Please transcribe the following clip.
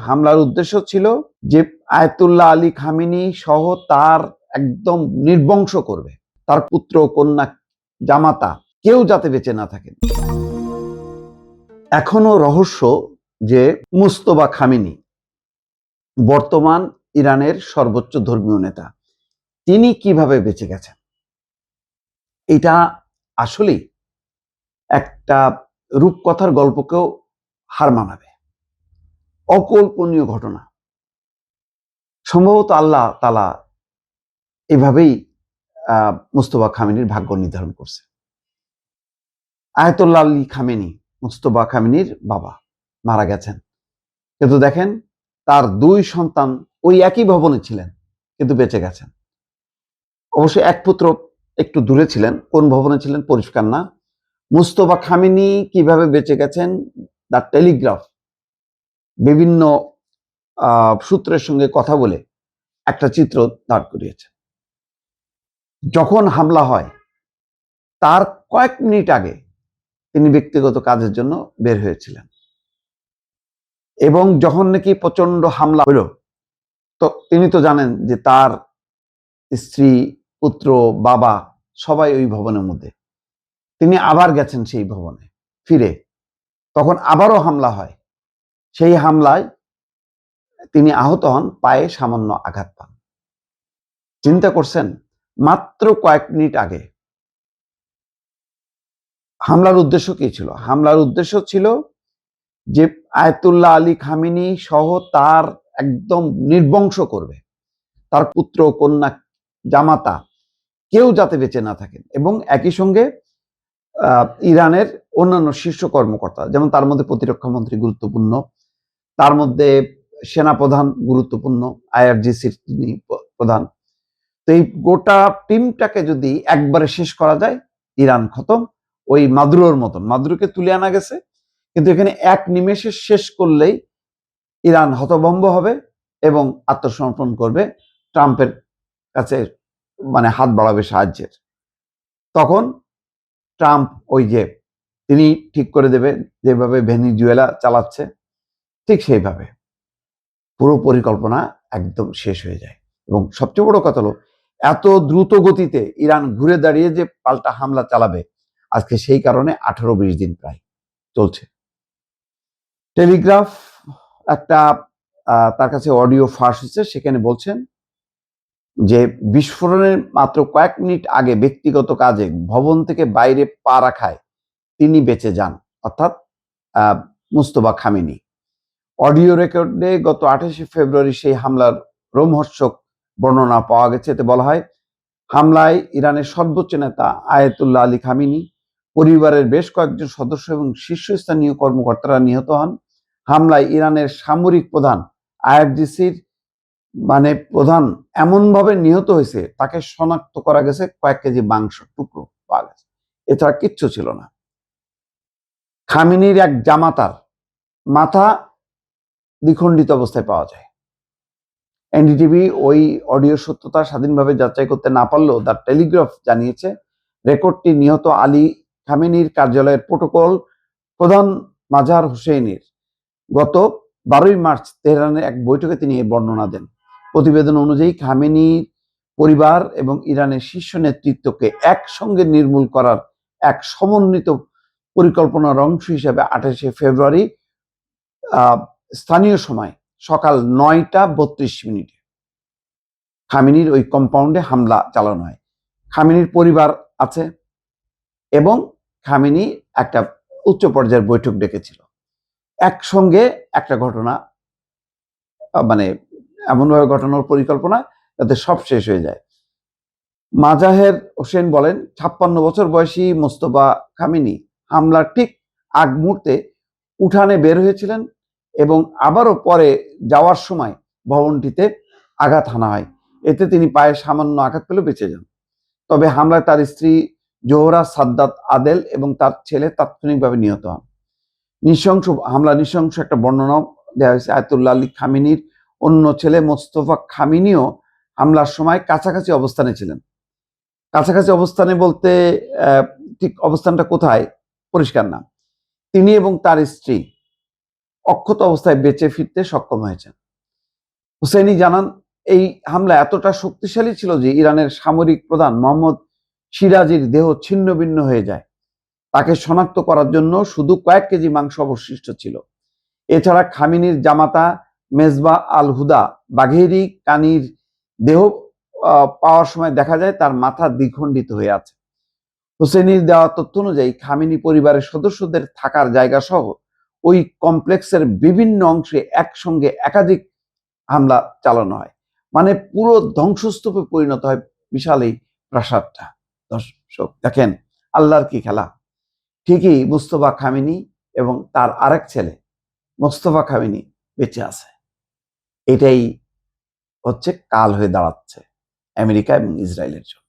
হামলার উদ্দেশ্য ছিল যে আয়াতুল্লাহ আলী খামেনি সহ তার একদম নির্বংশ করবে, তার পুত্র কন্যা জামাতা কেউ যাতে বেঁচে না থাকেন। এখনো রহস্য যে মুস্তফা খামেনি বর্তমান ইরানের সর্বোচ্চ ধর্মীয় নেতা, তিনি কিভাবে বেঁচে গেছেন। এটা আসলেই একটা রূপকথার গল্পকেও হার মানাবে। অকল্পনীয় ঘটনা। সম্ভবত আল্লাহ তাআলা এভাবেই মুস্তফা খামেনির ভাগ্য নির্ধারণ করছে। আয়াতুল্লাহ আলী খামেনি মুস্তফা খামেনির বাবা মারা গেছেন, কিন্তু দেখেন তার দুই সন্তান ওই একই ভবনে ছিলেন কিন্তু বেঁচে গেছেন। অবশ্য এক পুত্র একটু দূরে ছিলেন, কোন ভবনে ছিলেন পরিষ্কার না। মুস্তফা খামেনি কিভাবে বেঁচে গেছেন, দ্য টেলিগ্রাফ বিভিন্ন সূত্রের সঙ্গে কথা বলে একটা চিত্র দাঁড় করিয়েছে। যখন হামলা হয় তার কয়েক মিনিট আগে তিনি ব্যক্তিগত কাজের জন্য বের হয়েছিলেন, এবং যখন নাকি প্রচন্ড হামলা হলো, তো তিনি তো জানেন যে তার স্ত্রী, পুত্র, বাবা সবাই ওই ভবনের মধ্যে। তিনি আবার গেছেন সেই ভবনে ফিরে, তখন আবারও হামলা হয়। সেই হামলায় তিনি আহত হন, পায়ে সামান্য আঘাত পান। চিন্তা করছেন, মাত্র কয়েক মিনিট আগে। হামলার উদ্দেশ্য কি ছিল? হামলার উদ্দেশ্য ছিল যে আয়াতুল্লাহ আলী খামেনি সহ তার একদম নির্বংশ করবে, তার পুত্র কন্যা জামাতা কেউ যাতে বেঁচে না থাকেন, এবং একই সঙ্গে ইরানের অন্যান্য শীর্ষ কর্মকর্তা, যেমন তার মধ্যে প্রতিরক্ষা মন্ত্রী গুরুত্বপূর্ণ, তার মধ্যে সেনাপ্রধান গুরুত্বপূর্ণ, আইআরজিসির তিনি প্রধান। তো এই গোটা টিমটাকে যদি একবারে শেষ করা যায়, ইরান খতম। ওই মাদুরোর মতন, মাদুরোকে তুলে আনা গেছে, কিন্তু এখানে এক নিমেষে শেষ করলেই ইরান হতভম্ব হবে এবং আত্মসমর্পণ করবে, ট্রাম্পের কাছে মানে হাত বাড়াবে সাহায্যের। তখন ট্রাম্প ওই যে তিনি ঠিক করে দেবে, যেভাবে ভেনিজুয়েলা চালাচ্ছে ঠিক সেইভাবে পুরো পরিকল্পনা একদম শেষ হয়ে যায়। এবং সবচেয়ে বড় কথা হলো, এত দ্রুত গতিতে ইরান ঘুরে দাঁড়িয়ে যে পাল্টা হামলা চালাবে আজকে, সেই কারণে 18-20 দিন প্রায় চলছে। টেলিগ্রাফ একটা তার কাছে অডিও ফাঁস হচ্ছে, সেখানে বলছেন যে বিস্ফোরণের মাত্র কয়েক মিনিট আগে ব্যক্তিগত কাজে ভবন থেকে বাইরে পা রাখায় তিনি বেঁচে যান, অর্থাৎ মুস্তফা খামেনি। অডিও রেকর্ডে গত 28শে ফেব্রুয়ারি সেই হামলার রোমহর্ষক বর্ণনা পাওয়া গেছে। এতে বলা হয়, হামলায় ইরানের সর্বোচ্চ নেতা আয়াতুল্লাহ আলী খামেনি, পরিবারের বেশ কয়েকজন সদস্য এবং শীর্ষস্থানীয় কর্মকর্তারা নিহত হন। হামলায় ইরানের সামরিক প্রধান, আইআরজিসির মানে প্রধান এমনভাবে নিহত হয়েছে, তাকে শনাক্ত করা গেছে কয়েক কেজি মাংস টুকরো পাওয়া গেছে, এছাড়া কিচ্ছু ছিল না। খামেনির এক জামাতার মাথা দ্বিখণ্ডিত অবস্থায় পাওয়া যায়। এনডিটিভি ওই অডিও সত্যতা স্বাধীনভাবে যাচাই করতে না পারলেও দ্য টেলিগ্রাফ জানিয়েছে, রেকর্ডটি নিহত আলী খামেনির কার্যালয়ের প্রোটোকল প্রধান মাজার হোসেইনের গত 12ই মার্চ তেহরানের এক বৈঠকে তিনি এই বর্ণনা দেন। প্রতিবেদন অনুযায়ী খামেনির পরিবার এবং ইরানের শীর্ষ নেতৃত্বকে একসঙ্গে নির্মূল করার এক সমন্বিত পরিকল্পনার অংশ হিসেবে 28শে ফেব্রুয়ারি স্থানীয় সময় সকাল 9টা 32 মিনিটে খামেনির ওই কম্পাউন্ডে হামলা চালানো হয়। খামেনির পরিবার আছে এবং খামেনি একটা উচ্চ পর্যায়ের বৈঠক ডেকেছিল। একসঙ্গে একটা ঘটনা, মানে এমনভাবে ঘটানোর পরিকল্পনা যাতে সব শেষ হয়ে যায়। মাজাহের হোসেন বলেন, 56 বছর বয়সী মোস্তফা খামেনি হামলার ঠিক আগ মুহূর্তে উঠানে বের হয়েছিলেন এবং আবারও পরে যাওয়ার সময় ভবনটিতে আঘাত হানা হয়। এতে তিনি পায়ে সামান্য আঘাত পেলে বেঁচে যান। তবে হামলায় তার স্ত্রী জোহরা সাদ্দাত আদেল এবং তার ছেলে তাৎক্ষণিকভাবে নিহত হন। নৃশংস একটা বর্ণনা দেওয়া হয়েছে। আয়াতুল্লাহ আলী খামেনির অন্য ছেলে মোস্তফা খামেনিও হামলার সময় কাছাকাছি অবস্থানে ছিলেন। কাছাকাছি অবস্থানে বলতে ঠিক অবস্থানটা কোথায় পরিষ্কার না। তিনি এবং তার স্ত্রী অক্ষত অবস্থায় বেঁচে ফিরতে সক্ষম হয়েছেন। হুসেইনি জানান, এই হামলা এতটা শক্তিশালী ছিল যে ইরানের সামরিক প্রধান মোহাম্মদ সিরাজির দেহ ছিন্ন ভিন্ন হয়ে যায়। তাকে শনাক্ত করার জন্য শুধু কয়েক কেজি মাংস অবশিষ্ট ছিল। এছাড়া খামিনির জামাতা মেজবা আল হুদা বাঘেরি কানির দেহ পাওয়ার সময় দেখা যায় তার মাথা দ্বিখণ্ডিত হয়ে আছে। হুসেইনির দেওয়া তথ্য অনুযায়ী খামিনি পরিবারের সদস্যদের থাকার জায়গা সহ ওই কমপ্লেক্সের বিভিন্ন অংশে একসঙ্গে একাধিক হামলা চালানো হয়। মানে পুরো ধ্বংসস্তূপে পরিণত হয় বিশাল এই প্রাসাদটা। দর্শক দেখেন আল্লাহর কি খেলা। ঠিকই মুস্তফা খামেনি এবং তার আরেক ছেলে মোস্তফা খামেনি বেঁচে আছে। এটাই হচ্ছে কাল হয়ে দাঁড়াচ্ছে আমেরিকা এবং ইসরায়েলের জন্য।